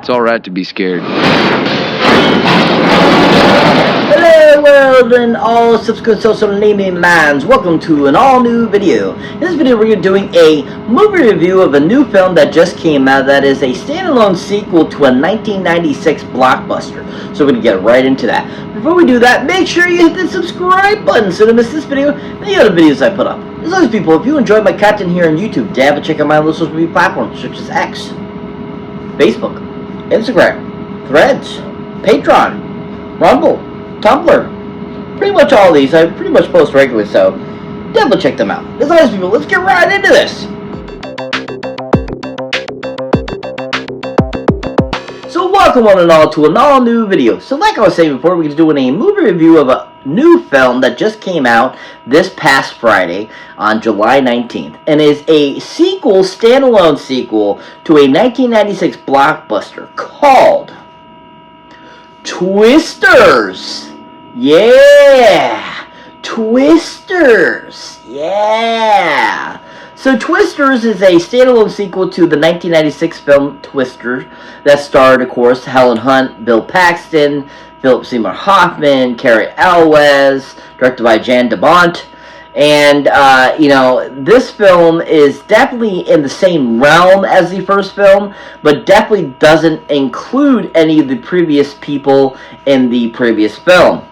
It's alright to be scared. Hello world and all subsequent social naming minds. Welcome to an all new video. In this video we're doing a movie review of a new film that just came out that is a standalone sequel to a 1996 blockbuster. So we're going to get right into that. Before we do that, make sure you hit the subscribe button so you don't miss this video and the other videos I put up. As always people, if you enjoy my content here on YouTube, dab and check out my other social media platforms such as X, Facebook, Instagram, Threads, Patreon, Rumble, Tumblr, pretty much all these. I pretty much post regularly, so definitely check them out. As always, people, let's get right into this. So welcome one and all to an all new video. So like I was saying before, we're going to do a movie review of a new film that just came out this past Friday on July 19th, and is a sequel, standalone sequel to a 1996 blockbuster called Twisters. Yeah, Twisters. Yeah. So Twisters is a standalone sequel to the 1996 film Twister that starred, of course, Helen Hunt, Bill Paxton, Philip Seymour Hoffman, Cary Elwes, directed by Jan de Bont. And, you know, this film is definitely in the same realm as the first film, but definitely doesn't include any of the previous people in the previous film.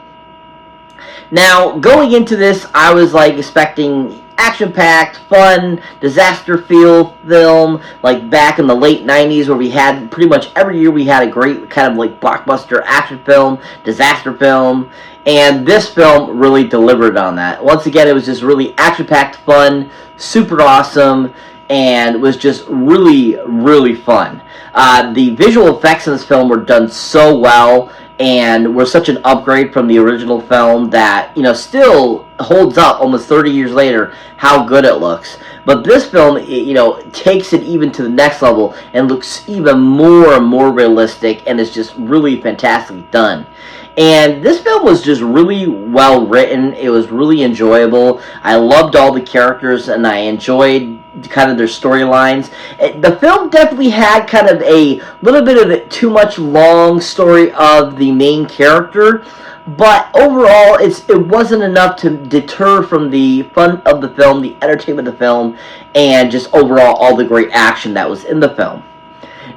Now, going into this, I was, like, expecting action-packed, fun, disaster feel film, like back in the late 90s where we had, pretty much every year we had a great kind of, like, blockbuster action film, disaster film. And this film really delivered on that. Once again, it was just really action-packed fun, super awesome, and was just really, really fun. The visual effects in this film were done so well, and were such an upgrade from the original film that, you know, still holds up almost 30 years later how good it looks. But this film, you know, takes it even to the next level and looks even more and more realistic, and is just really fantastically done. And this film was just really well written. It was really enjoyable. I loved all the characters, and I enjoyed kind of their storylines. The film definitely had kind of a little bit of a too much long story of the main character, but overall it wasn't enough to deter from the fun of the film, the entertainment of the film, and just overall all the great action that was in the film.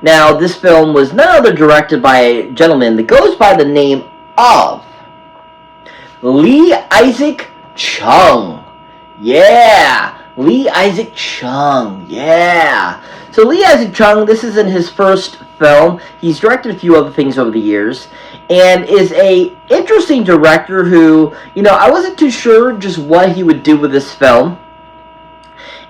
Now, this film was none other directed by a gentleman that goes by the name of Lee Isaac Chung. Yeah, Lee Isaac Chung. Yeah. So Lee Isaac Chung, this isn't his first film. He's directed a few other things over the years, and is a interesting director who, you know, I wasn't too sure just what he would do with this film.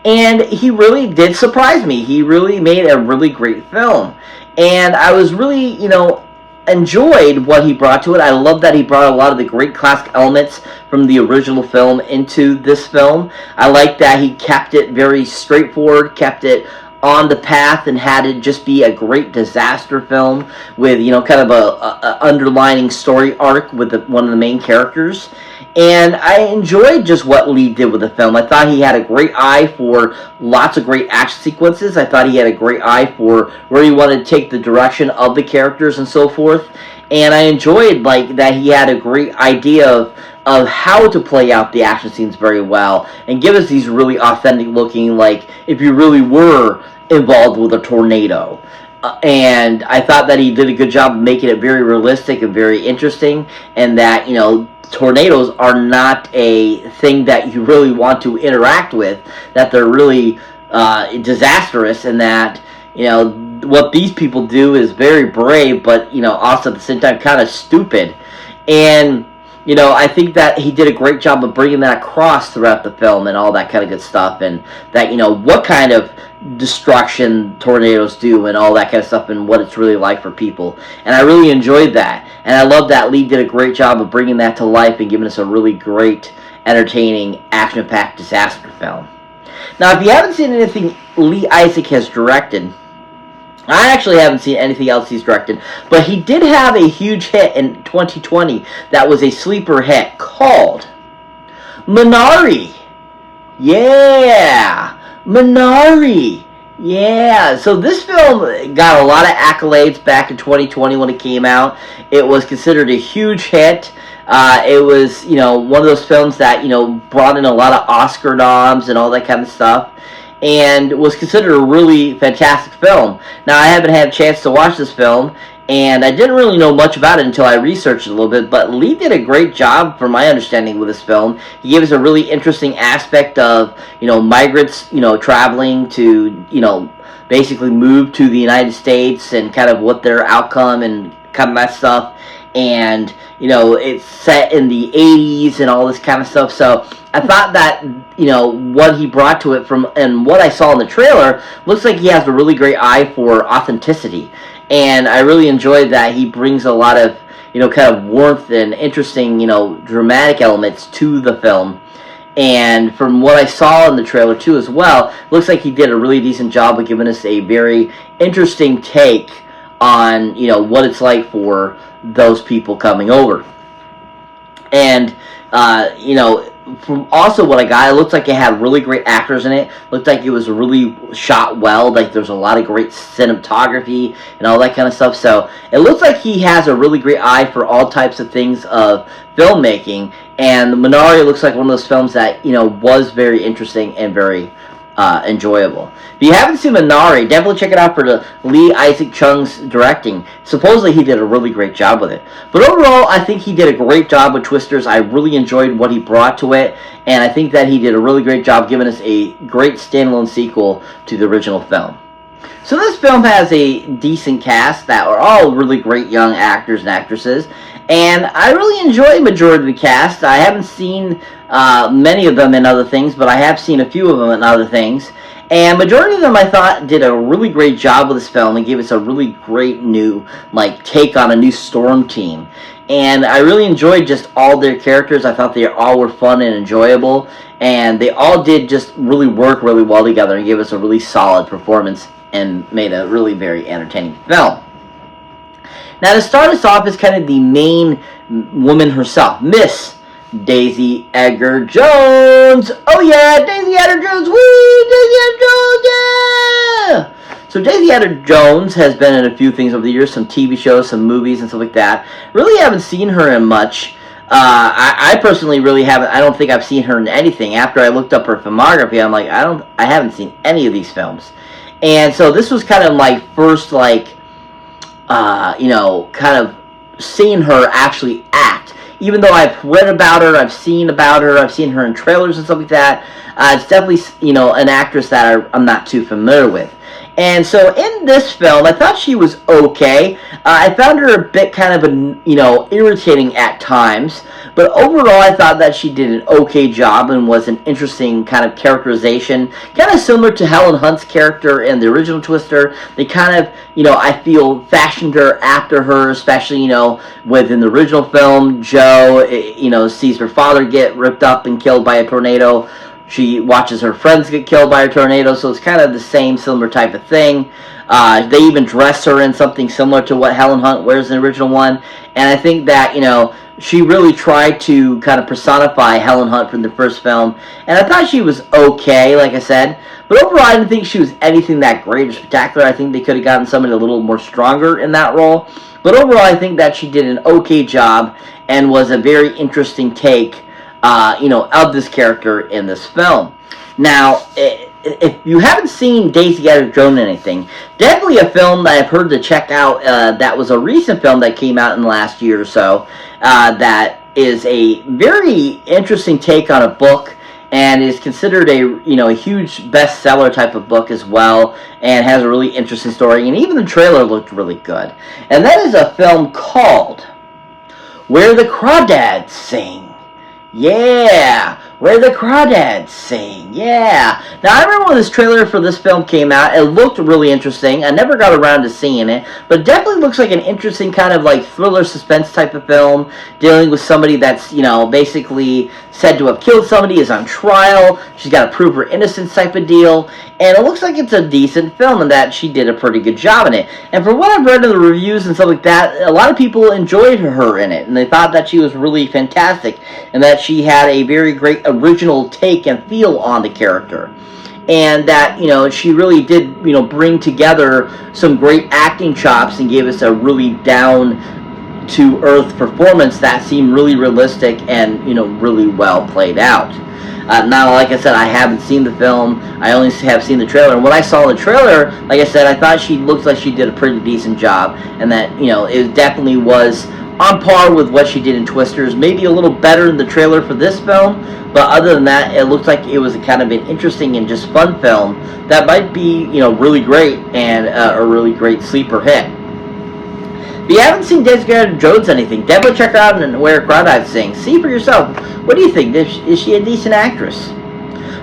And he really did surprise me. He really made a really great film. And I was really, you know, enjoyed what he brought to it. I love that he brought a lot of the great classic elements from the original film into this film. I like that he kept it very straightforward, kept it on the path, and had it just be a great disaster film with, you know, kind of a underlining story arc with one of the main characters. And I enjoyed just what Lee did with the film. I thought he had a great eye for lots of great action sequences. I thought he had a great eye for where he wanted to take the direction of the characters and so forth. And I enjoyed, like, that he had a great idea of how to play out the action scenes very well, and give us these really authentic looking, like, if you really were involved with a tornado. And I thought that he did a good job of making it very realistic and very interesting, and that, you know, tornadoes are not a thing that you really want to interact with, that they're really disastrous, and that, you know, what these people do is very brave, but, you know, also at the same time kind of stupid. And, you know, I think that he did a great job of bringing that across throughout the film and all that kind of good stuff, and that, you know, what kind of destruction tornadoes do and all that kind of stuff, and what it's really like for people. And I really enjoyed that, and I love that Lee did a great job of bringing that to life and giving us a really great, entertaining, action-packed disaster film. Now, if you haven't seen anything Lee Isaac has directed, I actually haven't seen anything else he's directed, but he did have a huge hit in 2020 that was a sleeper hit called Minari. Yeah, Minari. Yeah, so this film got a lot of accolades back in 2020 when it came out. It was considered a huge hit. It was, one of those films that, brought in a lot of Oscar noms and all that kind of stuff, and was considered a really fantastic film. Now, I haven't had a chance to watch this film, and I didn't really know much about it until I researched it a little bit, but Lee did a great job, from my understanding, with this film. He gave us a really interesting aspect of, migrants, traveling to, basically move to the United States, and kind of what their outcome and kind of that stuff. And, it's set in the 80s and all this kind of stuff. So I thought that, what he brought to it and what I saw in the trailer, looks like he has a really great eye for authenticity. And I really enjoyed that he brings a lot of, kind of warmth and interesting, dramatic elements to the film. And from what I saw in the trailer, too, as well, looks like he did a really decent job of giving us a very interesting take on, what it's like for those people coming over. And, from also what I got, it looked like it had really great actors in it. Looked like it was really shot well. Like there's a lot of great cinematography and all that kind of stuff. So it looks like he has a really great eye for all types of things of filmmaking. And Minari looks like one of those films that, was very interesting and very enjoyable. If you haven't seen Minari, definitely check it out for the Lee Isaac Chung's directing. Supposedly he did a really great job with it. But overall, I think he did a great job with Twisters. I really enjoyed what he brought to it, and I think that he did a really great job giving us a great standalone sequel to the original film. So this film has a decent cast that are all really great young actors and actresses, and I really enjoy the majority of the cast. I haven't seen many of them in other things, but I have seen a few of them in other things. And majority of them, I thought, did a really great job with this film and gave us a really great new, take on a new Storm team. And I really enjoyed just all their characters. I thought they all were fun and enjoyable, and they all did just really work really well together and gave us a really solid performance and made a really very entertaining film. Now, to start us off is kind of the main woman herself, Miss Daisy Edgar-Jones. Oh yeah, Daisy Edgar-Jones. Woo! Daisy Edgar-Jones, yeah! So Daisy Edgar-Jones has been in a few things over the years, some TV shows, some movies, and stuff like that. Really haven't seen her in much. I personally really haven't. I don't think I've seen her in anything. After I looked up her filmography, I'm like, I haven't seen any of these films. And so this was kind of my first, kind of seeing her actually act. Even though I've read about her, I've seen her in trailers and stuff like that, it's definitely, an actress that I'm not too familiar with. And so in this film, I thought she was okay. I found her a bit kind of, irritating at times. But overall, I thought that she did an okay job and was an interesting kind of characterization. Kind of similar to Helen Hunt's character in the original Twister. They kind of, I feel, fashioned her after her, especially, within the original film. Jo, sees her father get ripped up and killed by a tornado. She watches her friends get killed by a tornado, so it's kind of the same similar type of thing. They even dress her in something similar to what Helen Hunt wears in the original one. And I think that, she really tried to kind of personify Helen Hunt from the first film. And I thought she was okay, like I said. But overall, I didn't think she was anything that great or spectacular. I think they could have gotten somebody a little more stronger in that role. But overall, I think that she did an okay job and was a very interesting take of this character in this film. Now, if you haven't seen Daisy Edgar-Jones or anything, definitely a film that I've heard to check out. That was a recent film that came out in the last year or so. That is a very interesting take on a book, and is considered a huge bestseller type of book as well, and has a really interesting story. And even the trailer looked really good. And that is a film called Where the Crawdads Sing. Yeah, Where the Crawdads Sing. Yeah. Now, I remember when this trailer for this film came out, it looked really interesting. I never got around to seeing it, but it definitely looks like an interesting kind of thriller suspense type of film, dealing with somebody that's, basically said to have killed somebody, is on trial. She's got to prove her innocence type of deal. And it looks like it's a decent film and that she did a pretty good job in it. And from what I've read in the reviews and stuff like that, a lot of people enjoyed her in it. And they thought that she was really fantastic and that she had a very great original take and feel on the character. and that, you know, she really did, you know, bring together some great acting chops and gave us a really down to earth performance that seemed really realistic and, you know, really well played out. Now, like I said, I haven't seen the film. I only have seen the trailer. And when I saw the trailer, like I said, I thought she looked like she did a pretty decent job, and that, you know, it definitely was on par with what she did in Twisters. Maybe a little better in the trailer for this film, but other than that, it looked like it was a kind of an interesting and just fun film that might be, you know, really great and a really great sleeper hit. If you haven't seen Edgar-Jones anything, definitely check her out and Where Crowdivers Sing. See for yourself. What do you think? Is she a decent actress?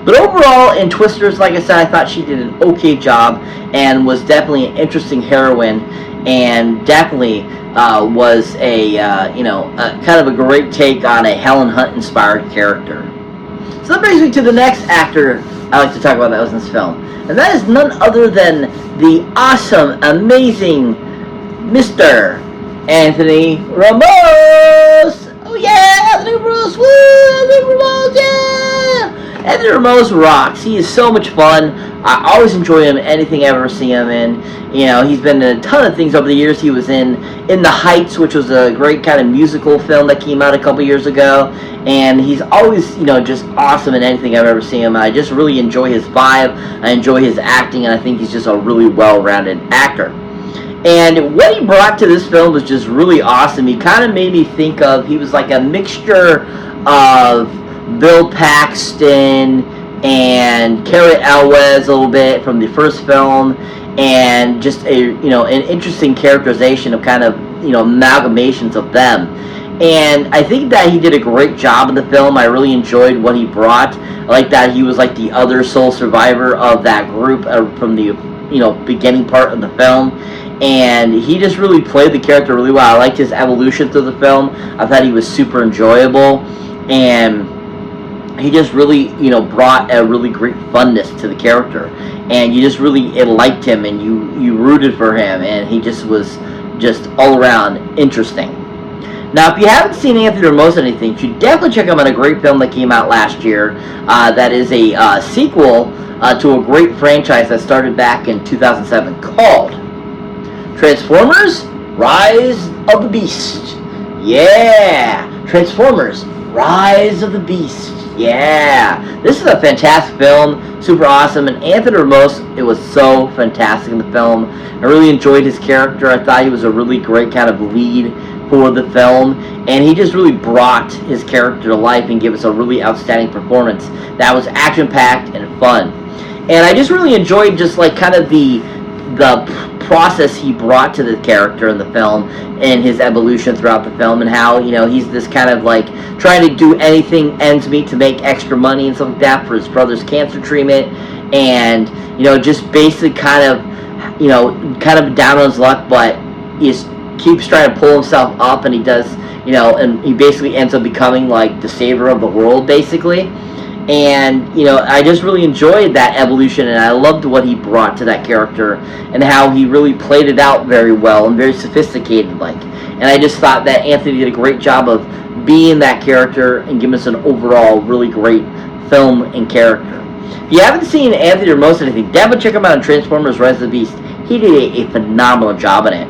But overall, in Twisters, like I said, I thought she did an okay job and was definitely an interesting heroine, and definitely was a you know, kind of a great take on a Helen Hunt inspired character. So that brings me to the next actor I like to talk about that was in this film, and that is none other than the awesome, amazing Mr. Anthony Ramos. Oh yeah, Anthony Ramos! Woo! Anthony Ramos! Yeah! Anthony Ramos rocks. He is so much fun. I always enjoy him. Anything I ever see him in. You know, he's been in a ton of things over the years. He was in the Heights, which was a great kind of musical film that came out a couple years ago. And he's always, you know, just awesome in anything I've ever seen him. I just really enjoy his vibe. I enjoy his acting, and I think he's just a really well-rounded actor. And what he brought to this film was just really awesome. He kind of made me think of, he was like a mixture of Bill Paxton and Cary Elwes a little bit from the first film, and just a, you know, an interesting characterization of kind of, you know, amalgamations of them. And I think that he did a great job in the film. I really enjoyed what he brought. I like that he was like the other sole survivor of that group from the, you know, beginning part of the film. And he just really played the character really well. I liked his evolution through the film. I thought he was super enjoyable, and he just really, you know, brought a really great funness to the character, and you just really liked him, and you rooted for him, and he just was just all around interesting. Now, if you haven't seen Anthony Ramos anything, you should definitely check him out a great film that came out last year. That is a sequel to a great franchise that started back in 2007 called Transformers: Rise of the Beast. Yeah! Transformers: Rise of the Beast. Yeah! This is a fantastic film, super awesome, and Anthony Ramos, it was so fantastic in the film. I really enjoyed his character. I thought he was a really great kind of lead for the film, and he just really brought his character to life and gave us a really outstanding performance that was action-packed and fun. And I just really enjoyed just like kind of the process he brought to the character in the film and his evolution throughout the film, and how, you know, he's this kind of like trying to do anything ends meet to make extra money and stuff like that for his brother's cancer treatment, and, you know, just basically kind of, you know, kind of down on his luck, but he just keeps trying to pull himself up, and he does, you know, and he basically ends up becoming like the savior of the world basically. And, you know, I just really enjoyed that evolution, and I loved what he brought to that character and how he really played it out very well and very sophisticated like. And I just thought that Anthony did a great job of being that character and giving us an overall really great film and character. If you haven't seen Anthony Ramos anything, definitely check him out on Transformers: Rise of the Beast. He did a phenomenal job in it.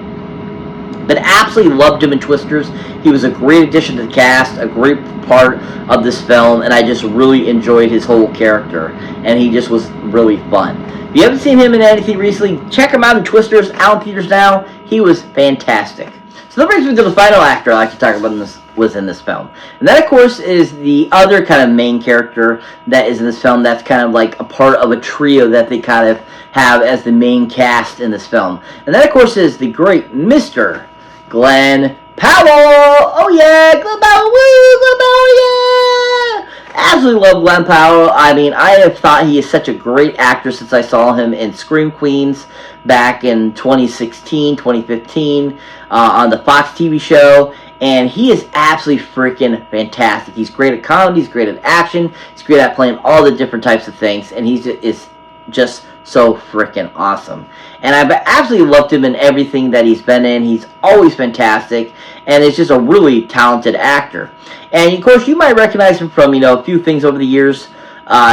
But absolutely loved him in Twisters. He was a great addition to the cast, a great part of this film, and I just really enjoyed his whole character, and he just was really fun. If you haven't seen him in anything recently, check him out in Twisters, out in theaters now. He was fantastic. So that brings me to the final actor I like to talk about in this film. And that, of course, is the other kind of main character that is in this film that's kind of like a part of a trio that they kind of have as the main cast in this film. And that, of course, is the great Mr. Glen Powell! Oh yeah, Glen Powell! Woo! Glen Powell, yeah! Absolutely love Glen Powell. I mean, I have thought he is such a great actor since I saw him in Scream Queens back in 2016, 2015 on the Fox TV show. And he is absolutely freaking fantastic. He's great at comedy, he's great at action, he's great at playing all the different types of things, and he is just so freaking awesome. And I've absolutely loved him in everything that he's been in. He's always fantastic, and is just a really talented actor. And of course, you might recognize him from, you know, a few things over the years.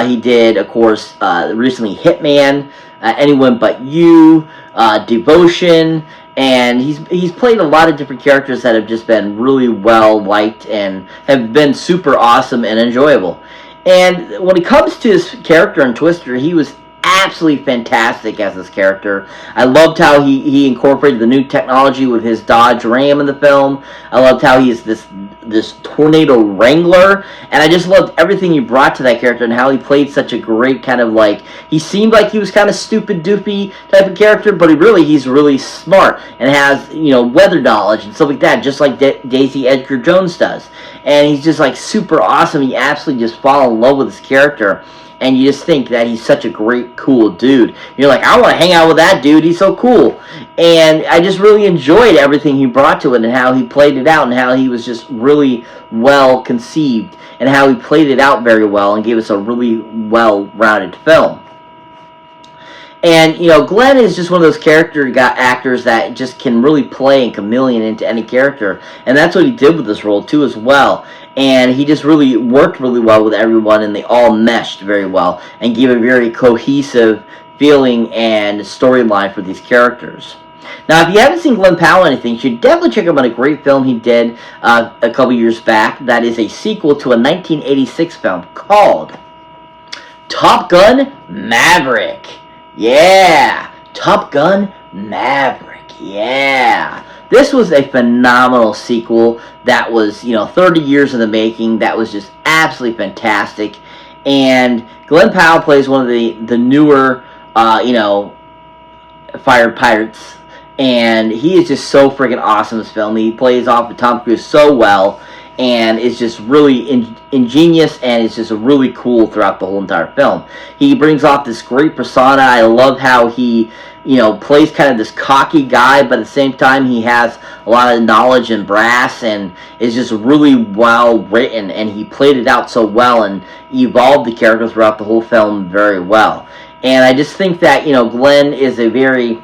He did, of course, recently Hitman, Anyone But You, Devotion, and he's played a lot of different characters that have just been really well liked and have been super awesome and enjoyable. And when it comes to his character in Twister, he was absolutely fantastic as this character. I loved how he incorporated the new technology with his Dodge Ram in the film. I loved how he's this tornado wrangler, and I just loved everything he brought to that character and how he played such a great kind of like, he seemed like he was kind of stupid doofy type of character, but he's really smart and has, you know, weather knowledge and stuff like that, just like Daisy Edgar-Jones does. And he's just like super awesome. You absolutely just fall in love with his character. And you just think that he's such a great, cool dude. You're like, I want to hang out with that dude. He's so cool. And I just really enjoyed everything he brought to it and how he played it out and how he was just really well conceived and how he played it out very well and gave us a really well-rounded film. And, you know, Glenn is just one of those actors that just can really play and chameleon into any character. And that's what he did with this role, too, as well. And he just really worked really well with everyone, and they all meshed very well and gave a very cohesive feeling and storyline for these characters. Now, if you haven't seen Glen Powell or anything, you should definitely check him out. A great film he did a couple years back that is a sequel to a 1986 film called Top Gun Maverick. Yeah, Top Gun Maverick, yeah. This was a phenomenal sequel that was, you know, 30 years in the making. That was just absolutely fantastic. And Glen Powell plays one of the newer, you know, fighter pirates. And he is just so freaking awesome in this film. He plays off of Tom Cruise so well. And it's just really ingenious, and it's just really cool throughout the whole entire film. He brings off this great persona. I love how he, you know, plays kind of this cocky guy, but at the same time he has a lot of knowledge and brass, and is just really well written, and he played it out so well and evolved the character throughout the whole film very well. And I just think that, you know, Glenn is a very,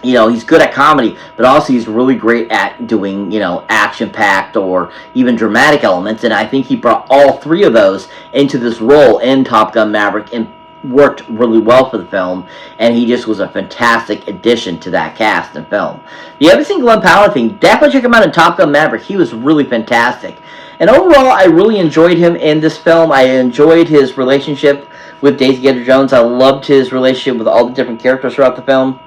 you know, he's good at comedy, but also he's really great at doing, you know, action-packed or even dramatic elements, and I think he brought all three of those into this role in Top Gun Maverick and worked really well for the film, and he just was a fantastic addition to that cast and film. If you haven't seen Glen Powell, I think definitely check him out in Top Gun Maverick. He was really fantastic. And overall, I really enjoyed him in this film. I enjoyed his relationship with Daisy Edgar-Jones. I loved his relationship with all the different characters throughout the film.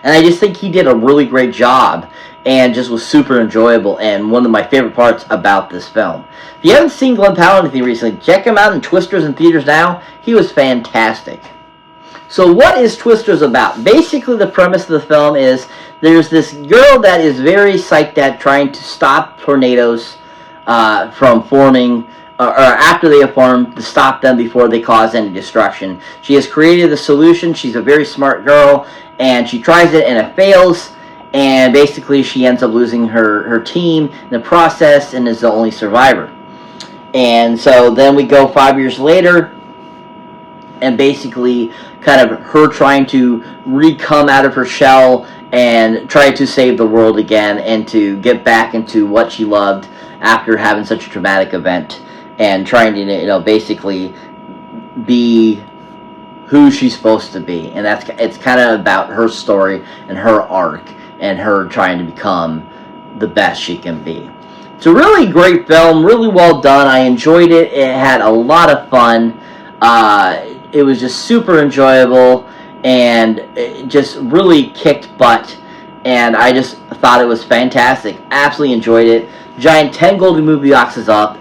And I just think he did a really great job and just was super enjoyable and one of my favorite parts about this film. If you haven't seen Glen Powell anything recently, check him out in Twisters in theaters now. He was fantastic. So what is Twisters about? Basically, the premise of the film is there's this girl that is very psyched at trying to stop tornadoes from forming, or after they have formed, to stop them before they cause any destruction. She has created a solution. She's a very smart girl, and she tries it and it fails, and basically she ends up losing her team in the process and is the only survivor. And so then we go 5 years later, and basically kind of her trying to re-come out of her shell and try to save the world again and to get back into what she loved after having such a traumatic event, and trying to, you know, basically be who she's supposed to be. And it's kind of about her story and her arc and her trying to become the best she can be. It's a really great film, really well done. I enjoyed it. It had a lot of fun. It was just super enjoyable, and it just really kicked butt. And I just thought it was fantastic. Absolutely enjoyed it. Giant 10 golden movie boxes up.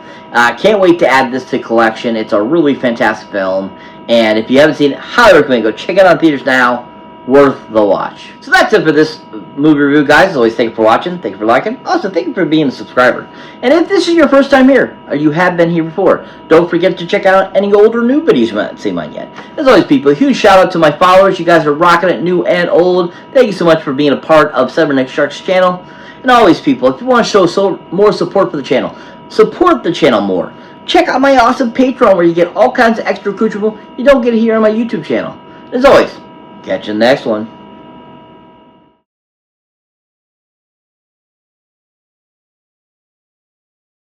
Can't wait to add this to the collection. It's a really fantastic film. And if you haven't seen it, highly recommend go check it out in theaters now. Worth the watch. So that's it for this movie review, guys. As always, thank you for watching. Thank you for liking. Also, thank you for being a subscriber. And if this is your first time here, or you have been here before, don't forget to check out any old or new videos you haven't seen mine yet. As always, people, a huge shout out to my followers. You guys are rocking it, new and old. Thank you so much for being a part of cyberneticshark's channel. And always, people, if you want to show more support for the channel, support the channel more. Check out my awesome Patreon where you get all kinds of extra accoutrement you don't get here on my YouTube channel. As always, catch you in the next one.